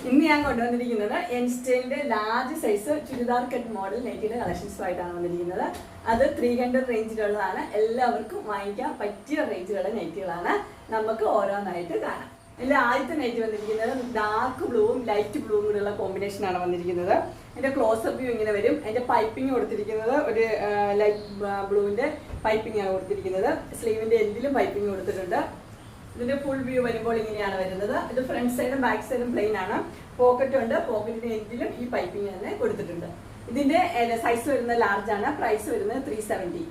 ഇന്ന് ഞാൻ കൊണ്ടുവന്നിരിക്കുന്നത് എൻസ്റ്റൈലിന്റെ large size churidar cut model നെറ്റിയുടെ കളക്ഷൻസുമായിട്ടാണ് വന്നിരിക്കുന്നത്. അത് 300 റേഞ്ചിലുള്ളതാണ്. എല്ലാവർക്കും വാങ്ങിക്കാൻ പറ്റിയ റേഞ്ചിലുള്ള നെറ്റുകളാണ്. നമുക്ക് ഓരോന്നായിട്ട് കാണാം. ഇതിൽ ആദ്യത്തെ നെറ്റ് വന്നിരിക്കുന്നത് ഡാർക്ക് ബ്ലൂവും ലൈറ്റ് ബ്ലൂവും കൂടെയുള്ള കോമ്പിനേഷനാണ് വന്നിരിക്കുന്നത്. അതിന്റെ ക്ലോസപ്പ് വ്യൂ ഇങ്ങനെ വരും. അതിന്റെ പൈപ്പിംഗ് കൊടുത്തിരിക്കുന്നത് ഒരു ലൈറ്റ് ബ്ലൂവിന്റെ പൈപ്പിംഗ് ആണ് കൊടുത്തിരിക്കുന്നത്. സ്ലീവിന്റെ എൻഡിലും പൈപ്പിംഗ് കൊടുത്തിട്ടുണ്ട്. ഇതിന്റെ ഫുൾ വ്യൂ വരുമ്പോൾ ഇങ്ങനെയാണ് വരുന്നത്. ഇത് ഫ്രണ്ട് സൈഡും ബാക്ക് സൈഡും പ്ലെയിൻ ആണ്. പോക്കറ്റ് ഉണ്ട്. പോക്കറ്റിന്റെ എൻഡിലും ഈ പൈപ്പിംഗ് തന്നെ കൊടുത്തിട്ടുണ്ട്. ഇതിന്റെ സൈസ് വരുന്നത് ലാർജ് ആണ്. പ്രൈസ് വരുന്നത് 370.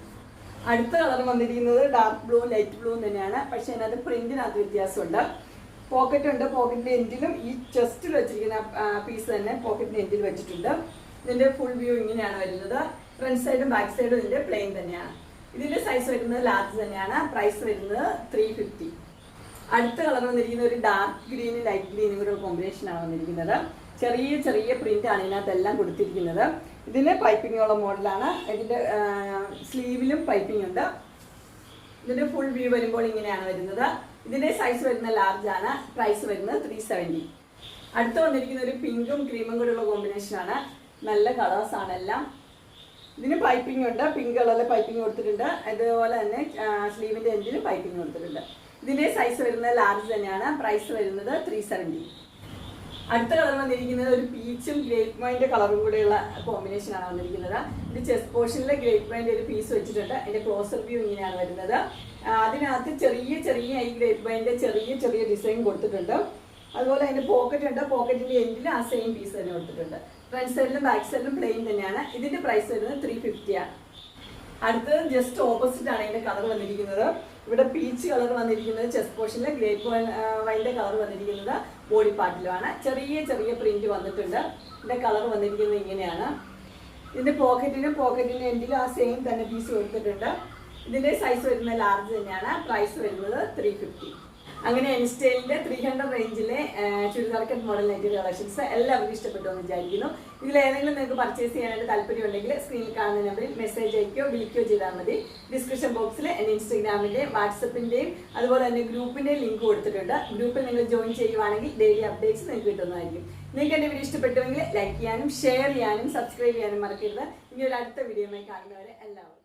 അടുത്ത കളർ വന്നിരിക്കുന്നത് ഡാർക്ക് ബ്ലൂ ലൈറ്റ് ബ്ലൂ തന്നെയാണ്. പക്ഷെ അതിനകത്ത് പ്രിന്റിനകത്ത് വ്യത്യാസമുണ്ട്. പോക്കറ്റ് ഉണ്ട്. പോക്കറ്റിന്റെ എൻഡിലും ഈ ചെസ്റ്റിൽ വെച്ചിരിക്കുന്ന പീസ് തന്നെ പോക്കറ്റിന്റെ എൻഡിൽ വെച്ചിട്ടുണ്ട്. ഇതിന്റെ ഫുൾ വ്യൂ ഇങ്ങനെയാണ് വരുന്നത്. ഫ്രണ്ട് സൈഡും ബാക്ക് സൈഡും ഇതിന്റെ പ്ലെയിൻ തന്നെയാണ്. ഇതിന്റെ സൈസ് വരുന്നത് ലാർജ് തന്നെയാണ്. പ്രൈസ് വരുന്നത് 350. അടുത്ത കളർ വന്നിരിക്കുന്നത് ഒരു ഡാർക്ക് ഗ്രീനും ലൈറ്റ് ഗ്രീനും കൂടെ കോമ്പിനേഷൻ ആണ് വന്നിരിക്കുന്നത്. ചെറിയ ചെറിയ പ്രിന്റ് ആണ് ഇതിനകത്തെല്ലാം കൊടുത്തിരിക്കുന്നത്. ഇതിന് പൈപ്പിംഗ് ഉള്ള മോഡലാണ്. ഇതിന്റെ സ്ലീവിലും പൈപ്പിംഗ് ഉണ്ട്. ഇതിന്റെ ഫുൾ വ്യൂ വരുമ്പോൾ ഇങ്ങനെയാണ് വരുന്നത്. ഇതിന്റെ സൈസ് വരുന്ന ലാർജ് ആണ്. പ്രൈസ് വരുന്നത് 370. അടുത്ത് വന്നിരിക്കുന്ന ഒരു പിങ്കും ക്രീമും കൂടെ ഉള്ള കോമ്പിനേഷൻ ആണ്. നല്ല കളേഴ്സ് ആണ് എല്ലാം. ഇതിന് പൈപ്പിംഗ് ഉണ്ട്. പിങ്ക് കളറിലെ പൈപ്പിംഗ് കൊടുത്തിട്ടുണ്ട്. അതുപോലെ തന്നെ സ്ലീവിന്റെ എൻഡിലും പൈപ്പിംഗ് കൊടുത്തിട്ടുണ്ട്. ഇതിന്റെ സൈസ് വരുന്നത് ലാർജ് തന്നെയാണ്. പ്രൈസ് വരുന്നത് 370. അടുത്ത കളർ വന്നിരിക്കുന്നത് ഒരു പീച്ചും ഗ്രേപ്പ് വൈൻ്റെ കളറും കൂടെയുള്ള കോമ്പിനേഷൻ ആണ് വന്നിരിക്കുന്നത്. ഇത് ചെസ്റ്റ് പോർഷനിലെ ഗ്രേപ്പ് വൈൻ്റെ ഒരു പീസ് വെച്ചിട്ടുണ്ട്. അതിന്റെ ക്ലോസർ വ്യൂ ഇങ്ങനെയാണ് വരുന്നത്. അതിനകത്ത് ചെറിയ ചെറിയ ഈ ഗ്രേപ്പ് വൈൻ്റെ ചെറിയ ചെറിയ ഡിസൈൻ കൊടുത്തിട്ടുണ്ട്. അതുപോലെ അതിന്റെ പോക്കറ്റ് ഉണ്ട്. പോക്കറ്റിന്റെ എൻഡിൽ ആ സെയിം പീസ് തന്നെ കൊടുത്തിട്ടുണ്ട്. ഫ്രണ്ട് സൈഡിലും ബാക്ക് സൈഡിലും പ്ലെയിൻ തന്നെയാണ്. ഇതിന്റെ പ്രൈസ് വരുന്നത് 350 ആണ്. അടുത്തത് ജസ്റ്റ് ഓപ്പോസിറ്റ് ആണ് ഇതിന്റെ കളർ വന്നിരിക്കുന്നത്. ഇവിടെ പീച്ച് കളർ വന്നിരിക്കുന്നത് ചെസ്റ്റ് പോർഷനിലെ ഗ്രേപ്പ് വൈൻ്റെ കളർ വന്നിരിക്കുന്നത് ബോഡി പാർട്ടിലുമാണ്. ചെറിയ ചെറിയ പ്രിന്റ് വന്നിട്ടുണ്ട്. ഇതിന്റെ കളർ വന്നിരിക്കുന്നത് ഇങ്ങനെയാണ്. ഇതിന്റെ പോക്കറ്റിന്റെ എൻഡിലും ആ സെയിം തന്നെ പീസ് കൊടുത്തിട്ടുണ്ട്. ഇതിന്റെ സൈസ് വരുന്നത് ലാർജ് തന്നെയാണ്. പ്രൈസ് വരുന്നത് 350. അങ്ങനെ എൻസ്റ്റൈലിന്റെ 300 റേഞ്ചിലെ churidar cut model net collections എല്ലാവർക്കും ഇഷ്ടപ്പെട്ടു എന്ന് വിചാരിക്കുന്നു. ഇതിൽ ഏതെങ്കിലും നിങ്ങൾക്ക് പർച്ചേസ് ചെയ്യാനായിട്ട് താല്പര്യമുണ്ടെങ്കിൽ സ്ക്രീനിൽ കാണുന്ന നമ്പറിൽ മെസ്സേജ് അയക്കുകയോ വിളിക്കുകയോ ചെയ്താൽ മതി. ഡിസ്ക്രിപ്ഷൻ ബോക്സിൽ എൻ്റെ ഇൻസ്റ്റാഗ്രാമിൻ്റെയും വാട്സപ്പിൻ്റെയും അതുപോലെ തന്നെ ഗ്രൂപ്പിൻ്റെയും ലിങ്ക് കൊടുത്തിട്ടുണ്ട്. ഗ്രൂപ്പിൽ നിങ്ങൾ ജോയിൻ ചെയ്യുവാണെങ്കിൽ ഡെയിലി അപ്ഡേറ്റ്സ് നിങ്ങൾക്ക് കിട്ടുന്നതായിരിക്കും. നിങ്ങൾക്ക് എൻ്റെ വീഡിയോ ഇഷ്ടപ്പെട്ടുവെങ്കിൽ ലൈക്ക് ചെയ്യാനും ഷെയർ ചെയ്യാനും സബ്സ്ക്രൈബ് ചെയ്യാനും മറക്കരുത്. ഇനി ഒരു അടുത്ത വീഡിയോയുമായി കാണുന്നവരെ എല്ലാവർക്കും